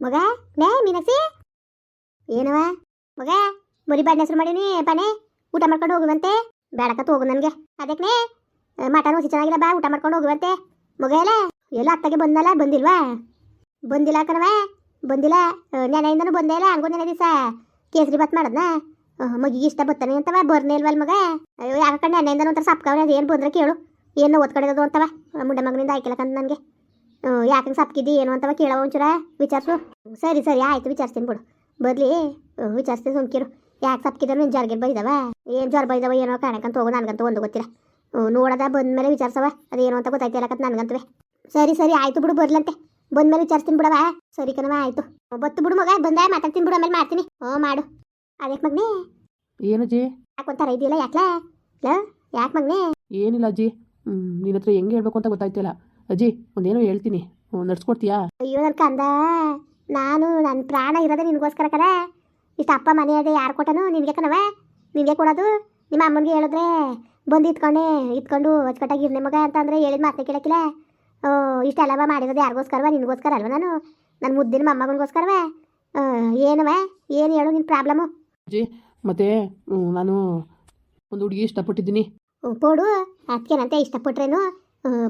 ಮಗ ಲೇ ಮೀನಾಕ್ಷಿ ಏನವ ಮಗ ಬರೀ ಬಾಡಿನ ಹೆಸರು ಮಾಡೀನಿ ಪಾನೆ ಊಟ ಮಾಡ್ಕೊಂಡು ಹೋಗುವಂತೆ ಬೇಡಕತ್ ಹೋಗು ನನಗೆ ಅದಕ್ಕೆ ಮಟನ್ ಹೊಸಿ ಚೆನ್ನಾಗಿಲ್ಲ ಬಾ ಊಟ ಮಾಡ್ಕೊಂಡು ಹೋಗುವಂತೆ ಮಗ ಎಲ್ಲ ಅತ್ತಗೆ ಬಂದಲ್ಲ ಬಂದಿಲ್ವಾ ಬಂದಿಲ್ಲ ಕಣವ ಬಂದಿಲ್ಲ ನೆನೆಯಿಂದನೂ ಬಂದೇ ಇಲ್ಲ ಹಂಗೂ ನೆನೆ ದಿವಸ ಕೇಸರಿ ಬಾತ್ ಮಾಡದ್ನ ಮಗಿಗೆ ಇಷ್ಟ ಬರ್ತಾನೆ ಅಂತವ ಬರ್ನೇ ಇಲ್ವಲ್ ಮಗ ಅಯ್ಯೋ ಯಾಕಂಡು ನೆನೆಯಿಂದನೂ ಒಂಥರ ಸಪ್ಕವ್ರೆ ಅದು ಏನು ಬಂದ್ರೆ ಕೇಳು ಏನು ಓದ್ಕೊಂಡಿರೋದು ಅಂತವ ಮುಂಡೆ ಮಗನಿಂದ ಆಯ್ಕಿಲ್ಲಕಂತ ನನಗೆ ಯಾಕಂಗೆ ಸಪ್ಕಿದ್ದಿ ಏನು ಅಂತವ ಕೇಳವ ಒಂಚೂರ ವಿಚಾರಿಸು ಸರಿ ಸರಿ ಆಯಿತು ವಿಚಾರಿಸ್ತೀನಿ ಬಿಡು ಬರಲಿ ವಿಚಾರಿಸ್ತೀನಿ ಸುಮ್ಕಿರು ಯಾಕೆ ಸಪ್ಕಿದ್ರು ನಿನ್ನ ಜ್ವರ್ಗೆ ಬೈದವ ಏನು ಜ್ವರ ಬೈದವ ಏನೋ ಕಾಣಕ್ಕಂತ ಹೋಗು ನನಗಂತೂ ಒಂದು ಗೊತ್ತಿಲ್ಲ ನೋಡದ ಬಂದಮೇಲೆ ವಿಚಾರಿಸವ ಅದೇನು ಅಂತ ಗೊತ್ತಾಯ್ತಿಲ್ಲಕಂತ ನನಗಂತವೆ ಸರಿ ಸರಿ ಆಯಿತು ಬಿಡು ಬರ್ಲಂತೆ ಬಂದಮೇಲೆ ವಿಚಾರಿಸ್ತೀನಿ ಬಿಡವ ಸರಿ ಕಣವ ಆಯಿತು ಬತ್ತು ಬಿಡು ಮಗ ಬಂದ ಮಾತಾಡ್ತೀನಿ ಬಿಡು ಆಮೇಲೆ ಮಾಡ್ತೀನಿ ಮಾಡು ಅದಕ್ಕೆ ಮಗನೇ ಏನು ಅಜ್ಜಿ ಯಾಕೊಂತಾರ ಇದೆಯಲ್ಲ ಯಾಕ್ಲಾ ಯಾಕೆ ಮಗನೇ ಏನಿಲ್ಲ ಅಜ್ಜಿ ನಿನ್ನ ಹತ್ರ ಹೆಂಗೆ ಹೇಳ್ಬೇಕು ಅಂತ ಗೊತ್ತಾಯ್ತಿಲ್ಲ ಅಜ್ಜಿ ಒಂದೇನೋ ಹೇಳ್ತೀನಿ ನಡ್ಸ್ಕೊಡ್ತೀಯಾ ಅಯ್ಯೋ ನನ್ನ ಕಂದ ನಾನು ನನ್ನ ಪ್ರಾಣ ಇರೋದೇ ನಿನಗೋಸ್ಕರ ಕಣ ಇಷ್ಟು ಅಪ್ಪ ಮನೆ ಅದೇ ಯಾರು ಕೊಟ್ಟನು ನಿನಗೆ ಕಣವ ನಿನಗೆ ಕೊಡೋದು ನಿಮ್ಮ ಅಮ್ಮನಿಗೆ ಹೇಳಿದ್ರೆ ಬಂದು ಇತ್ಕೊಂಡು ಅಚ್ಚುಕಟ್ಟಾಗಿ ಇರ್ನೆ ಮಗ ಅಂತಂದರೆ ಹೇಳಿದ ಮಾತೇ ಕೇಳಕ್ಕಿಲ್ಲ ಇಷ್ಟೆಲ್ಲವ ಮಾಡಿರೋದು ಯಾರಿಗೋಸ್ಕರವ ನಿನಗೋಸ್ಕರ ಅಲ್ವ ನಾನು ನನ್ನ ಮುದ್ದಿನ ಮೊಮ್ಮಗನಿಗೋಸ್ಕರವ ಏನವ ಏನು ಹೇಳು ನಿನ್ನ ಪ್ರಾಬ್ಲಮ್ಮು ಅಜ್ಜಿ ಮತ್ತೆ ನಾನು ಒಂದು ಹುಡುಗಿ ಇಷ್ಟಪಟ್ಟಿದ್ದೀನಿ ಪೋಡು ಅದಕ್ಕೇನಂತೆ ಇಷ್ಟಪಟ್ರೇನು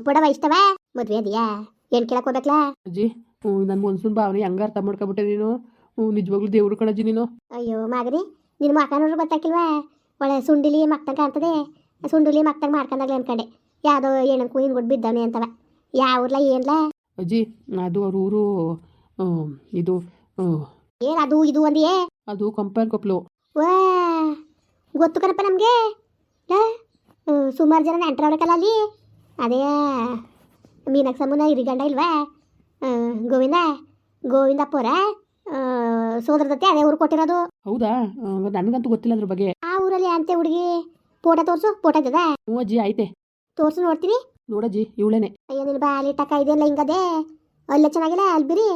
ಪೊಡವ ಇಷ್ಟವ ಮದುವೆ ಅದೆಯಾ ಏನು ಕೇಳಕ್ಕೆ ಹೋಗ್ಬೇಕಲ್ಲ ಅಜ್ಜಿ ನನ್ನ ಮನ್ಸೂನ್ ಭಾವನೆ ಹೆಂಗೆ ಅರ್ಥ ಮಾಡ್ಕೊಬಿಟ್ಟೆ ನೀನು ನಿಜವಾಗ್ಲೂ ದೇವ್ರು ಕಣಜ್ಜಿ ನೀನು ಅಯ್ಯೋ ಮಗನಿ ನಿನ್ನ ಮಕ್ಕ ನೋಡ್ರಿ ಗೊತ್ತಾಕಿಲ್ವಾ ಒಳ್ಳೆ ಸುಂಡಿಲಿ ಮಕ್ತಂಗೆ ಕಾಣ್ತದೆ ಸುಂಡಿಲಿ ಮಕ್ತಂಗೆ ಮಾಡ್ಕೊಂಡಾಗ್ಲಿ ಅನ್ಕಂಡೆ ಯಾವುದೋ ಏನಕ್ಕೂ ಹಿಂದ್ಬಿಟ್ಟು ಬಿದ್ದವನೆ ಅಂತವ ಯಾವ ಊರ್ಲ ಏನ್ಲ ಅಜ್ಜಿ ಅದು ಅವ್ರ ಊರು ಇದು ಏನು ಅದು ಇದು ಒಂದಿಯೇ ಅದು ಕಂಪೇರ್ ಕೊಪ್ಲು ವಾ ಗೊತ್ತು ಕಣಪ್ಪ ನಮಗೆ ಸುಮಾರು ಜನ ನೆಂಟ್ರವ್ರಕ್ಕಲ್ಲ ಅಲ್ಲಿ ಅದೇ ಮೀನಾಕ್ಷಮ್ಮನ ಹಿರಿಗಂಡ ಇಲ್ವಾ ಗೋವಿಂದಪ್ಪರ ಸೋದರದತ್ತೆ ಅದೇ ಊರು ಕೊಟ್ಟಿರೋದು ಹೌದಾ ನನಗಂತೂ ಗೊತ್ತಿಲ್ಲ ಅದ್ರ ಬಗ್ಗೆ ಆ ಊರಲ್ಲಿ ಅಂತೆ ಹುಡುಗಿ ಫೋಟೋ ತೋರಿಸು ಫೋಟೋ ಇದ್ದದ ಹ್ಞೂ ಅಜ್ಜಿ ಆಯ್ತೆ ತೋರಿಸು ನೋಡ್ತೀನಿ ನೋಡಜ್ಜಿ ಇವಳೇನೆ ಅಯ್ಯೋ ನಿನ್ನ ಬಾಲಿ ಟಕ್ಕ ಇದೆಯಲ್ಲ ಹಿಂಗದೆ ಅಲ್ಲೇ ಚೆನ್ನಾಗಿಲ್ಲ ಅಲ್ಲಿ ಬಿರಿ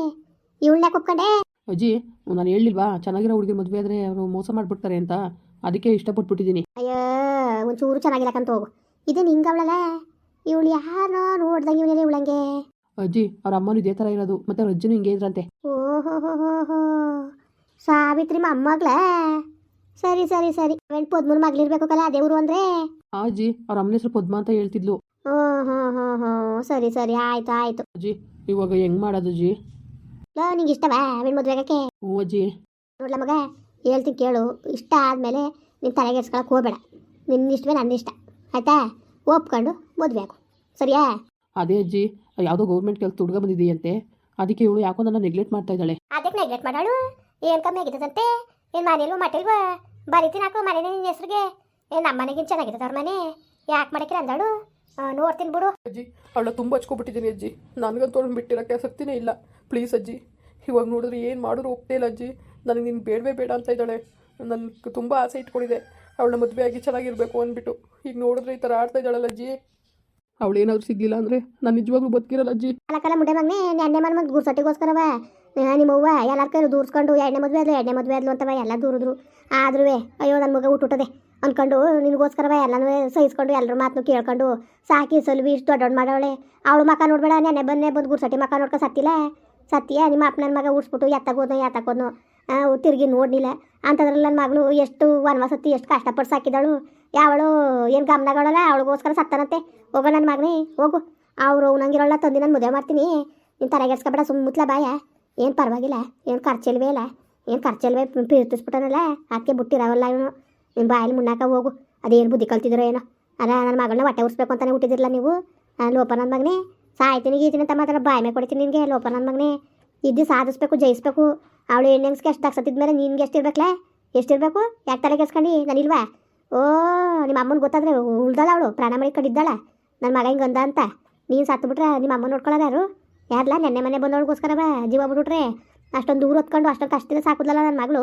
ಇವಳನ್ನ ಒಪ್ಕೊಂಡೆ ಅಜ್ಜಿ ನಾನು ಹೇಳಿಲ್ವಾ ಚೆನ್ನಾಗಿರೋ ಹುಡುಗಿ ಮದುವೆ ಆದರೆ ಅವರು ಮೋಸ ಮಾಡಿಬಿಡ್ತಾರೆ ಅಂತ ಅದಕ್ಕೆ ಇಷ್ಟಪಟ್ಬಿಟ್ಟಿದ್ದೀನಿ ಅಯ್ಯೋ ಒಂಚೂರು ಚೆನ್ನಾಗಿಲ್ಲಕಂತ ಹೋಗು ಇದೇನು ಹಿಂಗವಳಲ್ಲ ಇವಳು ಯಾರೋ ನೋಡ್ದಂಗೆ ಇವನೇ ಇವಳಂಗೆ ಅಜ್ಜಿ ಅವ್ರ ಅಮ್ಮನೂ ಇದೇ ಥರ ಇರೋದು ಮತ್ತೆ ಅವ್ರ ಅಜ್ಜನೂ ಹಿಂಗೆ ಇದ್ರಂತೆ ಓಹೋ ಸಾವಿತ್ರಿ ಮೊಮ್ಮಗ್ಲ ಸರಿ ಸರಿ ಸರಿ ಅವನ್ ಪದ್ಮೂರು ಮಗಳಿರ್ಬೇಕು ಕಲ್ಲ ಅದೇ ಊರು ಅಂದ್ರೆ ಅಜ್ಜಿ ಅವ್ರ ಅಮ್ಮನ ಹೆಸರು ಪದ್ಮ ಅಂತ ಹೇಳ್ತಿದ್ಲು ಹ್ಞೂ ಸರಿ ಸರಿ ಆಯ್ತು ಆಯ್ತು ಅಜ್ಜಿ ಇವಾಗ ಹೆಂಗ್ ಮಾಡೋದು ಅಜ್ಜಿ ನಿಂಗೆ ಇಷ್ಟವಾ ಅವನ್ ಮದುವೆ ಆಗಕ್ಕೆ ಹ್ಞೂ ಅಜ್ಜಿ ನೋಡ್ಲ ಮಗ ಹೇಳ್ತೀನಿ ಕೇಳು ಇಷ್ಟ ಆದಮೇಲೆ ನಿನ್ನ ತಲೆಗೆ ಎಡ್ಸ್ಕೊಳಕ್ಕೆ ಹೋಗಬೇಡ ನಿನ್ನ ಇಷ್ಟವೇ ನನ್ನ ಇಷ್ಟ ಆಯ್ತಾ ಒಪ್ಕೊಂಡು ಮದುವೆ ಆಗು ಸರಿಯಾ ಅದೇ ಅಜ್ಜಿ ಯಾವುದೋ ಗೌರ್ಮೆಂಟ್ ಕೆಲಸ ಹುಡುಗ ಬಂದಿದೆಯಂತೆ ಅದಕ್ಕೆ ಇವಳು ಯಾಕೋ ನನ್ನ ನೆಗ್ಲೆಕ್ಟ್ ಮಾಡ್ತಾ ಇದ್ದಾಳೆ ಅದಕ್ಕೆ ನೆಗ್ಲೆಕ್ಟ್ ಮಾಡಾಳು ಏನು ಕಮ್ಮಿ ಆಗಿತ್ತದಂತೆ ಏನು ಮನೇಲೂ ಮಟ್ಟಿಲ್ವಾ ಬರೀತೀನಿ ಹಾಕು ಮನೆ ನಿನ್ನ ಹೆಸ್ರಿಗೆ ಏನು ನಮ್ಮ ಮನೆಗಿಂತ ಚೆನ್ನಾಗಿರ್ತದೆ ಅವ್ರ ಮನೆ ಯಾಕೆ ಮಾಡಕ್ಕೆ ಅಂದಾಳು ನೋಡ್ತೀನಿ ಬಿಡು ಅಜ್ಜಿ ಅವಳ ತುಂಬ ಹಚ್ಕೊಬಿಟ್ಟಿದ್ದೀನಿ ಅಜ್ಜಿ ನನಗಂತೂ ಅವ್ಳನ್ನ ಬಿಟ್ಟಿರೋಕ್ಕೆ ಶಕ್ತಿನೇ ಇಲ್ಲ ಪ್ಲೀಸ್ ಅಜ್ಜಿ ಇವಾಗ ನೋಡಿದ್ರೆ ಏನು ಮಾಡೋರು ಹೋಗ್ತಾ ಇಲ್ಲ ಅಜ್ಜಿ ನನಗೆ ನೀನು ಬೇಡವೇ ಬೇಡ ಅಂತ ಇದ್ದಾಳೆ ನನಗೆ ತುಂಬ ಆಸೆ ಇಟ್ಕೊಂಡಿದೆ ಅವಳ ಮದುವೆ ಆಗಿ ಚೆನ್ನಾಗಿರಬೇಕು ಅಂದ್ಬಿಟ್ಟು ಈಗ ನೋಡಿದ್ರೆ ಈ ಥರ ಆಡ್ತಾ ಇದ್ದಾಳಲ್ಲ ಅಜ್ಜಿ ಅವಳು ಏನಾದರೂ ಸಿಗಲಿಲ್ಲ ಅಂದರೆ ನಾನು ನಿಜವಾಗ್ಲೂ ಬದುಕಿರಲ್ಲ ಅಜ್ಜಿ ಅಲ್ಲ ಮುಂಡೆ ಮಗನೇ ಎಣ್ಣೆ ಮನೆ ಮಗ ಗುರ್ಸಟ್ಟಿಗೋಸ್ಕರವ ನಿಮ್ಮವ್ವ ಎಲ್ಲರ ಕೈ ದೂರ್ಸ್ಕೊಂಡು ಎರಡನೇ ಮದುವೆ ಆದ್ಲು ಅಂತವ ಎಲ್ಲ ದೂರಿದ್ರು ಆದ್ರೂ ಅಯ್ಯೋ ನನ್ನ ಮಗ ಹುಟ್ಟುತ್ತದೆ ಅಂದ್ಕೊಂಡು ನಿನಗೋಸ್ಕರವ ಎಲ್ಲನೂ ಸಹಿಸ್ಕೊಂಡು ಎಲ್ಲರ ಮಾತನ್ನು ಕೇಳ್ಕೊಂಡು ಸಾಕಿ ಸಲ್ವಿ ಇಷ್ಟು ದೊಡ್ಡ ಮಾಡವಳೆ ಅವಳು ಮಕ್ಕ ನೋಡ್ಬೇಡ ನೆನ್ನೆ ಬಂದು ಗುರ್ಸಟ್ಟಿ ಮಕ್ಕ ನೋಡ್ಕೊ ಸತ್ತಿಯ ನಿಮ್ಮ ಅಪ್ಪನ ಮಗ ಉಡ್ಸ್ಬಿಟ್ಟು ಎತ್ತಕೋದ್ನು ತಿರುಗಿ ನೋಡ್ನಿಲ್ಲ ಅಂತದ್ರಲ್ಲಿ ನನ್ನ ಮಗಳು ಎಷ್ಟು ವನವಾಸತ್ತಿ ಎಷ್ಟು ಕಷ್ಟಪಟ್ಟು ಸಾಕಿದಳು ಯಾವಳು ಏನು ಗಮನಗಳಲ್ಲ ಅವಳಿಗೋಸ್ಕರ ಸತ್ತನಂತೆ ಹೋಗೋ ನನ್ನ ಮಗನೇ ಹೋಗು ಅವರು ನಂಗಿರೋಳ ತಂದು ನಾನು ಮದುವೆ ಮಾಡ್ತೀನಿ ನೀನು ತಲೆಗೆಡ್ಸ್ಕೊಬೇಡ ಸುಮ್ಮುತ್ತಲ ಬಾಯ ಏನು ಪರವಾಗಿಲ್ಲ ಏನು ಖರ್ಚಲ್ವೇ ಇಲ್ಲ ಏನು ಖರ್ಚಲ್ವೇ ಪ್ರೀತಿಸ್ಬಿಟ್ಟನಲ್ಲ ಅದಕ್ಕೆ ಬಿಟ್ಟಿರವಲ್ಲ ಇವನು ನಿಮ್ಮ ಬಾಯಲ್ಲಿ ಮುನ್ನಾಕ ಹೋಗು ಅದೇನು ಬುದ್ಧಿ ಕಲ್ತಿದ್ರು ಏನೋ ಅಲ್ಲ ನನ್ನ ಮಗಳನ್ನ ಹೊಟ್ಟೆ ಉರ್ಸ್ಬೇಕು ಅಂತಾನೆ ಹುಟ್ಟಿದಿರಲ್ಲ ನೀವು ಲೋಪ ನನ್ನ ಮಗನೇ ಸಾಯ್ತೀನಿ ಗೀತೀನಿ ಅಂತ ಮಾತ್ರ ಬಾಯಿ ಮೇಲೆ ಕೊಡ್ತೀನಿ ನಿನಗೆ ಲೋಪ ನನ್ನ ಮಗನೇ ಇದ್ದು ಸಾಧಿಸ್ಬೇಕು ಜಯಿಸ್ಬೇಕು ಅವಳು ಹೆಣ್ಣೆಂಗ್ಸ್ಗೆ ಎಷ್ಟು ದಕ್ಸತ್ತಿದ್ಮೇಲೆ ನಿನ್ಗೆ ಎಷ್ಟಿರ್ಬೇಕು ಯಾಕೆ ತಲೆಗೆಸ್ಕೊಂಡು ನಾನಿಲ್ವಾ ಓ ನಿಮ್ಮ ಅಮ್ಮನ ಗೊತ್ತಾದ್ರೆ ಉಳ್ದಾಳ ಅವಳು ಪ್ರಾಣ ಮಾಡಿಕೊಂಡಿದ್ದಾಳ ನನ್ನ ಮಗ ಹಿಂಗೆ ಅಂದ ಅಂತ ನೀನು ಸತ್ತು ಬಿಟ್ರೆ ನಿಮ್ಮ ಅಮ್ಮನ ನೋಡ್ಕೊಳ್ಳೋದು ಯಾರಲ್ಲ ನೆನ್ನೆ ಮನೆ ಬಂದವಳಿಗೋಸ್ಕರವ ಜೀವ ಬಿಟ್ಬಿಟ್ರೆ ಅಷ್ಟೊಂದು ದೂರ ಹೊತ್ಕೊಂಡು ಅಷ್ಟೊಂದು ಕಷ್ಟದಿಂದ ಸಾಕುದಲ್ಲ ನನ್ನ ಮಗಳು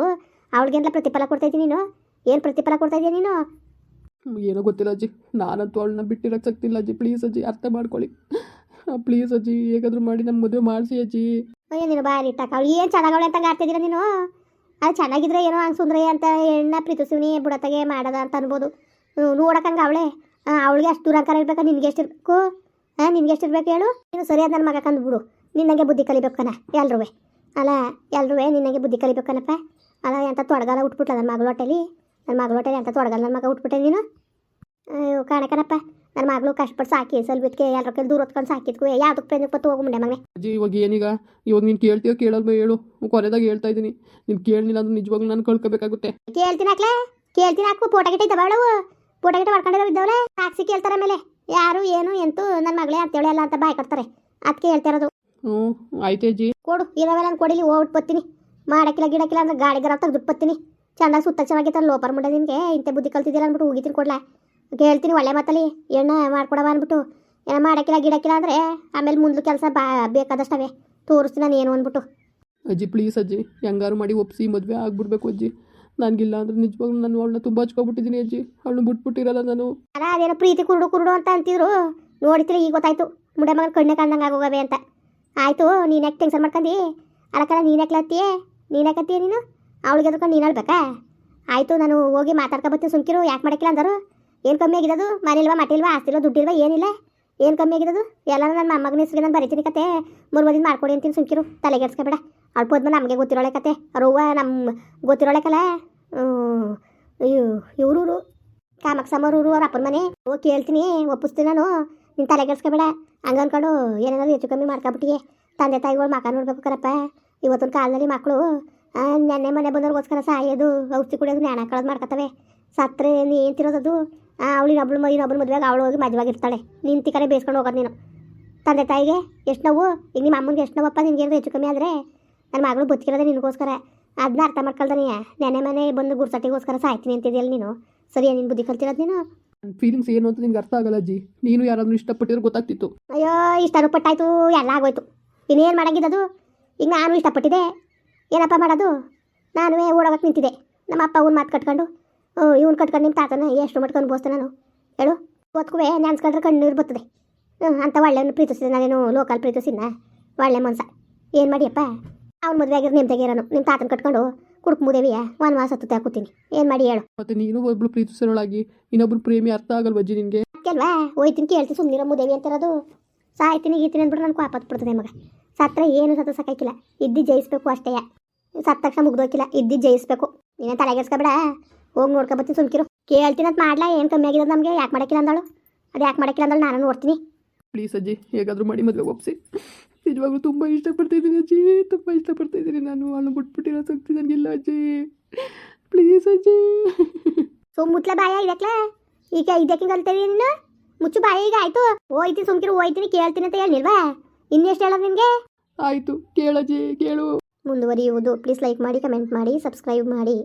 ಅವಳಿಗೆಲ್ಲ ಪ್ರತಿಫಲ ಕೊಡ್ತಾಯಿದ್ದೀನಿ ನೀನು ಏನು ಪ್ರತಿಫಲ ಕೊಡ್ತಾಯಿದ್ದೀಯ ನೀನು ಏನೋ ಗೊತ್ತಿಲ್ಲ ಅಜ್ಜಿ ನಾನಂತೂ ಅವಳನ್ನ ಬಿಟ್ಟಿರೋಕ್ಕೆ ಸಿಗ್ತಿಲ್ಲ ಅಜ್ಜಿ ಪ್ಲೀಸ್ ಅಜ್ಜಿ ಅರ್ಥ ಮಾಡ್ಕೊಳ್ಳಿ ಪ್ಲೀಸ್ ಅಜ್ಜಿ ಹೇಗಾದರೂ ಮಾಡಿ ನಮ್ಮ ಮದುವೆ ಮಾಡಿಸಿ ಅಜ್ಜಿ ಅಯ್ಯೋ ನೀನು ಬಾರಿ ಇಟ್ಟಾಕ ಅವಳು ಏನು ಚೆನ್ನಾಗವಳೆ ಅಂತ ಆಡ್ತಿದ್ದೀರ ನೀನು ಅದು ಚೆನ್ನಾಗಿದ್ರೆ ಏನೋ ಹಂಗೆ ಸುಂದರ ಅಂತ ಎಣ್ಣ ಪ್ರೀತಿಸಿವ್ನಿ ಬುಡತ್ತಾಗೆ ಮಾಡದ ಅಂತ ಅನ್ಬೋದು ನೋಡಕ್ಕಂಗೆ ಅವಳೆ ಅವಳಿಗೆ ಅಷ್ಟು ದೂರಂಕಾರ ಇರ್ಬೇಕಾ ನಿನ್ಗೆ ಎಷ್ಟಿರ್ಬೇಕು ನಿನ್ಗೆ ಎಷ್ಟಿರ್ಬೇಕು ಹೇಳು ನೀನು ಸರಿಯಾದ ನನ್ನ ಮಗ ಕಂದುಬಿಡು ನಿನ್ನಂಗೆ ಬುದ್ಧಿ ಕಲಿಬೇಕು ಕಣ ಎಲ್ರೂ ಅಲ್ಲ ಎಲ್ಲರೂ ನಿನಗೆ ಬುದ್ಧಿ ಕಲಿಬೇಕನಪ್ಪ. ಅಲ್ಲ ಎಂಥ ತೊಡಗಲ್ಲ ಉಟ್ಬಿಟ್ಲ ನನ್ನ ಮಗಳ ಹೊಟ್ಟೆಲಿ. ನನ್ನ ಮಗಳ ಹೊಟ್ಟೆಲಿ ಎಂಥ ತೊಡಗಲ್ಲ ನನ್ನ ಮಗ ಉಟ್ಬಿಟ್ಟೆ ನೀನು. ಅಯ್ಯೋ ಕಾಣಕನಪ್ಪ, ನನ್ನ ಮಗಳು ಕಷ್ಟಪಟ್ಟು ಸಾಕಿ ಸಲ್ಬಿದ್ಕೆ ಎಲ್ಲರ ಕೈಲಿ ದೂರ ಹೊತ್ಕೊಂಡು ಸಾಕಿದ್ಕು ಯಾವುದಕ್ಕೆ ಪ್ರೇಮಕ್ಕೆ ಬತ್ತು ಹೋಗು ಮುಂಡೆ ಮಗನೇ. ಅಜ್ಜಿ ಇವಾಗ ಏನೀಗ? ಇವಾಗ ನೀನು ಕೇಳ್ತೀಯೋ ಕೇಳಲ್ವ ಹೇಳು. ಕೊನೆದಾಗ ಹೇಳ್ತಾ ಇದ್ದೀನಿ, ನೀನು ಕೇಳಲಿಲ್ಲ ಅಂದ್ರೆ ನಿಜವಾಗ್ಲೂ ನಾನು ಕಳ್ಕೊಬೇಕಾಗುತ್ತೆ. ಕೇಳ್ತೀನಿ ಹಾಕು. ಫೋಟೋ ಗಿಟ ಇದ್ದಾವೆ ಅವಳು, ಫೋಟೋ ಗಿಟ ಮಾಡ್ಕೊಂಡಿರೋ ಇದ್ದಾವಳೆ. ಸಾಕ್ಷಿ ಕೇಳ್ತಾರೆ ಮೇಲೆ ಯಾರು ಏನು ಎಂತೂ ನನ್ನ ಮಗಳೇ ಅಂತೇಳಿ ಎಲ್ಲ ಅಂತ ಬಾಯ್ ಕಟ್ತಾರೆ. ಅದಕ್ಕೆ ಹೇಳ್ತಾ ಇರೋದು. ಹ್ಞೂ ಆಯ್ತು ಅಜ್ಜಿ. ಕೊಡು ಇರೋವೆಲ್ಲ ನಾನು ಕೊಡಿಲಿ ಹೋಗ್ಬಿಟ್ಟು ಬರ್ತೀನಿ. ಮಾಡಕ್ಕಿಲ್ಲ ಗಿಡಕ್ಕಿಲ್ಲ ಅಂದ್ರೆ ಗಾಡಿಗರ ತೆಗೆದು ಬರ್ತೀನಿ. ಚಂದ ಸುತ್ತ ಚೆನ್ನಾಗಿತ್ತು ಲೋಪರ್ ಮುಂಡೆ ನಿನಗೆ ಇಂಥ ಬುದ್ಧಿ ಕಲ್ತಿದ್ದೀರ ಅಂದ್ಬಿಟ್ಟು ಹೋಗಿತೀನಿ ಕೊಡ್ಲಾ. ಹೇಳ್ತೀನಿ ಒಳ್ಳೆ ಮಾತಲ್ಲಿ ಎಣ್ಣೆ ಮಾಡ್ಕೊಡವ ಅಂದ್ಬಿಟ್ಟು. ಏನೋ ಮಾಡಕ್ಕಿಲ್ಲ ಗಿಡಕ್ಕಿಲ್ಲ ಅಂದರೆ ಆಮೇಲೆ ಮುಂದ್ಲು ಕೆಲಸ ಬೇಕಾದಷ್ಟವೇ ತೋರಿಸ್ತೀನಿ ನಾನು ಏನು ಅಂದ್ಬಿಟ್ಟು. ಅಜ್ಜಿ ಪ್ಲೀಸ್ ಅಜ್ಜಿ, ಹೆಂಗಾರು ಮಾಡಿ ಒಪ್ಪಿಸಿ ಮದುವೆ ಆಗ್ಬಿಡ್ಬೇಕು ಅಜ್ಜಿ. ನನಗಿಲ್ಲ ಅಂದ್ರೆ ನಿಜವಾಗ್ಲೂ ನಾನು ಅವಳನ್ನ ತುಂಬ ಹಚ್ಕೊಬಿಟ್ಟಿದ್ದೀನಿ ಅಜ್ಜಿ. ಅವಳನ್ನ ಬಿಟ್ಬಿಟ್ಟಿರಲ್ಲ ನಾನು. ಅಲ್ಲ ಅದೇನೋ ಪ್ರೀತಿ ಕುರುಡು ಅಂತ ಅಂತಿದ್ರು, ನೋಡಿದ್ರೆ ಈಗ ಗೊತ್ತಾಯ್ತು ಮುಂಡೆ ಮಗನ ಕಣ್ಣೆ ಕಂಡಂಗೆ ಆಗೋಗವೆ ಅಂತ. ಆಯಿತು ನೀನು ಯಾಕೆ ಟೆನ್ಷನ್ ಮಾಡ್ಕೊಂಡು ಅಲ್ಲಕ್ಕಲ್ಲ ನೀನು ಯಾಕತ್ತೀಯ ನೀನು ಅವಳಿಗೆ ಎದ್ಕೊಂಡು ನೀನು ಹೇಳ್ಬೇಕಾ? ಆಯಿತು ನಾನು ಹೋಗಿ ಮಾತಾಡ್ಕೊಬತ್ತೀನಿ ಸುಮ್ಕಿರು. ಯಾಕೆ ಮಾಡೋಕ್ಕಿಲ್ಲ ಅಂದರು? ಏನು ಕಮ್ಮಿ ಆಗಿರೋದು? ಮನೆಯಿಲ್ವಾ ಮಟ್ಟಿಲ್ವಾ ಆಸ್ತಿಲ್ವಾ ದುಡ್ಡಿಲ್ವಾ ಏನಿಲ್ಲ? ಏನು ಕಮ್ಮಿ ಆಗಿರೋದು? ಎಲ್ಲ ನನ್ನ ಮೊಮ್ಮಗನ ಹೆಸರಿಗೆ ನಾನು ಬರೀತೀನಿ ಕತೆ. ಮೂರ್ವದಿನ ಮಾಡ್ಕೊಡಿ ಅಂತೀನಿ ಸುಮ್ಕಿರು. ತಲೆಗೆಡ್ಸ್ಕೊಬೇಡ. ಅವಳು ಪೋದ್ಮ ನಮಗೆ ಗೊತ್ತಿರೋಳೆ ಕತೆ. ಅವ್ರವ್ವ ನಮ್ಮ ಗೊತ್ತಿರೋಳೆಕಲ್ಲ. ಇವರು ಕಾಮಕ್ಸಮ್ಮರೂರು ಅವ್ರ ಅಪ್ಪನ ಮನೆ. ಹೋಗಿ ಕೇಳ್ತೀನಿ, ಒಪ್ಪಿಸ್ತೀನಿ ನಾನು. ನಿನ್ನ ತಲೆಗೆಡ್ಸ್ಕೊಬೇಡ. ಹಂಗೆ ಅಂದ್ಕೊಂಡು ಏನಾದ್ರು ಹೆಚ್ಚು ಕಮ್ಮಿ ಮಾಡ್ಕೊಬಿಟ್ಟಿಗೆ. ತಂದೆ ತಾಯಿಗಳು ಮಕ ನೋಡ್ಬೇಕು ಕರಪ್ಪ. ಇವತ್ತಿನ ಕಾಲದಲ್ಲಿ ಮಕ್ಕಳು ನೆನ್ನೆ ಮನೆ ಬಂದವ್ರಿಗೋಸ್ಕರ ಸಾಯೋದು, ಔಷಧಿ ಕುಡಿಯೋದು, ಜ್ಞಾನ ಕಳೋದು ಮಾಡ್ಕೊತವೆ. ಸತ್ತರೆ ಏನು ತಿರೋದದು? ಅವಳು ಇನ್ನೊಬ್ಬಳು ಮದುವೆಗೆ ಅವಳು ಹೋಗಿ ಮದುವಾಗಿರ್ತಾಳೆ. ನಿಂತಿ ಕಡೆ ಬೇಯಿಸ್ಕೊಂಡು ಹೋಗೋದು ನೀನು. ತಂದೆ ತಾಯಿಗೆ ಎಷ್ಟು ನೋವು. ಈಗ ನಿಮ್ಮ ಅಮ್ಮನಿಗೆ ಎಷ್ಟು ನೋವಪ್ಪ ನಿನಗೇನು ಹೆಚ್ಚು ಕಮ್ಮಿ ಆದರೆ. ನನ್ನ ಮಗಳು ಬದುಕಿರೋದೆ ನಿನಗೋಸ್ಕರ. ಅದನ್ನ ಅರ್ಥ ಮಾಡ್ಕೊಳ್ದಾನೆ. ನೆನೆ ಮನೆ ಬಂದು ಗುರ್ಸಟ್ಟಿಗೋಸ್ಕರ ಸಾಯ್ತೀನಿ ಅಂತಿದೆಯಲ್ಲ ನೀನು. ಸರಿಯಾ ನೀನು ಬುದ್ಧಿ ಕಲ್ತಿರೋದು ನೀನು? ಫೀಲಿಂಗ್ಸ್ ಏನು ಅಂತ ನಿನ್ಗೆ ಅರ್ಥ ಆಗಲ್ಲ ಅಜ್ಜಿ. ನೀನು ಯಾರಾದ್ರೂ ಇಷ್ಟಪಟ್ಟಿದ್ರೆ ಗೊತ್ತಾಗ್ತಿತ್ತು. ಅಯ್ಯೋ ಇಷ್ಟನೂ ಪಟ್ಟಾಯ್ತು, ಎಲ್ಲ ಆಗೋಯ್ತು. ಇನ್ನೇನು ಮಾಡಾಗಿದ್ದದು? ಈಗ ನಾನು ಇಷ್ಟಪಟ್ಟಿದ್ದೆ, ಏನಪ್ಪ ಮಾಡೋದು? ನಾನು ಓಡೋಗಕ್ಕೆ ನಿಂತಿದ್ದೆ. ನಮ್ಮ ಅಪ್ಪ ಅವ್ನ ಮಾತು ಕಟ್ಕೊಂಡು ಇವ್ನು ಕಟ್ಕೊಂಡು ನಿಮ್ಮ ತಾತನ ಎಷ್ಟು ಮಟ್ಕೊಂಡು ಬೋಸ್ತೆ ನಾನು ಹೇಳು. ಓದ್ಕುವೆ ನೆನ್ಸ್ಕೊಂಡ್ರೆ ಕಣ್ಣೀರು ಬರ್ತದೆ. ಅಂತ ಒಳ್ಳೆಯನ್ನು ಪ್ರೀತಿಸಿದೆ ನಾನೇನು ಲೋಕಲ್ ಪ್ರೀತಿಸಿದ್ನ? ಒಳ್ಳೆ ಮನ್ಸ ಏನು ಮಾಡಿಯಪ್ಪ? ಅವ್ನ ಮದುವೆ ಆಗಿರೋ ನಿಮ್ಮ ತೆಗೀರೋನು ನಿಮ್ಮ ತಾತನ ಕಟ್ಕೊಂಡು ಕುಡ್ಕು ಮುದೇವಿಯ ವನವಾಸ ಹತ್ತುತ್ತೆ ಹಾಕುತ್ತೀನಿ. ಏನು ಮಾಡಿ ಹೇಳು? ಮತ್ತೆ ನೀನು ಒಬ್ಳು ಪ್ರೀತಿಸೋಳಾಗಿ ಇನ್ನೊಬ್ರು ಪ್ರೇಮಿ ಅರ್ಥ ಆಗಲ್ವ ಅಜ್ಜಿ ನಿನಗೆ? ಅಲ್ವಾ ಹೋಯ್ತೀನಿ ಕೇಳ್ತೀನಿ ಸುಮ್ಮನಿರೋ ಮುದೇವಿ ಅಂತಿರೋದು. ಸಾಯ್ತೀನಿ ಗೀತೀನಿ ಅಂದ್ಬಿಟ್ಟು ನನಗೆ ಆಪತ್ತು ಬಿಡ್ತದೆ ಮಗ. ಸತ್ತರೆ ಏನು ಸತ್ತು ಸಾಕಾಕಿಲ್ಲ, ಇದ್ದು ಜಯಿಸ್ಬೇಕು ಅಷ್ಟೇ. ಸತ್ತ ತಕ್ಷಣ ಮುಗ್ದೋಕಿಲ್ಲ, ಇದ್ದು ಜಯಿಸ್ಬೇಕು. ನೀನೇ ತಲೆಗೆಡ್ಸ್ಕೊಬೇಡ. ಹೋಗಿ ನೋಡ್ಕೊಬತ್ತೀನಿ ಸುಮ್ಕಿರು. ಕೇಳ್ತೀನಿ ಅಂತ ಮಾಡ್ಲಾ ಏನು ಕಮ್ಮಿ ಆಗಿರೋದು ನಮಗೆ? ಯಾಕೆ ಮಾಡೋಕ್ಕಿಲ್ಲ ಅಂದಳು? ಅದು ಯಾಕೆ ಮಾಡೋಕ್ಕಿಲ್ಲ ಅಂದಳು ನಾನು ನೋಡ್ತೀನಿ. ಪ್ಲೀಸ್ ಅಜ್ಜಿ ಹೇಗಾದರೂ ಮಾಡಿ ಮದುವೆ ಒಪ್ಪಿಸಿ. ನಿಜವಾಗ್ಲೂ ತುಂಬ ಇಷ್ಟಪಡ್ತಾಯಿದ್ದೀನಿ ಅಜ್ಜಿ, ತುಂಬ ಇಷ್ಟಪಡ್ತಾಯಿದ್ದೀನಿ ನಾನು. ಅವಳು ಬಿಟ್ಬಿಟ್ಟಿರೋ ಶಕ್ತಿ ನನಗಿಲ್ಲ ಅಜ್ಜಿ. ಪ್ಲೀಸ್ ಅಜ್ಜಿ. ಮುಟ್ಲ ಬಾಯ ಇದಕ್ಲ ಈಗ ಇದಕ್ಕೆ ಕಲ್ತೀವಿ ನೀನು? ಮುಚ್ಚು ಬಾಯ ಈಗ. ಆಯಿತು ಹೋಯ್ತೀನಿ ಸುಮ್ಕಿರು. ಹೋಯ್ತೀನಿ ಕೇಳ್ತೀನಿ ಅಂತ ಹೇಳಿಲ್ವಾ? ಇನ್ನೆಷ್ಟು ಹೇಳೋದು ನಿನಗೆ? ಆಯಿತು ಕೇಳಜ್ಜಿ ಕೇಳು. ಮುಂದುವರಿಯುವುದು. ಪ್ಲೀಸ್ ಲೈಕ್ ಮಾಡಿ, ಕಮೆಂಟ್ ಮಾಡಿ, ಸಬ್ಸ್ಕ್ರೈಬ್ ಮಾಡಿ.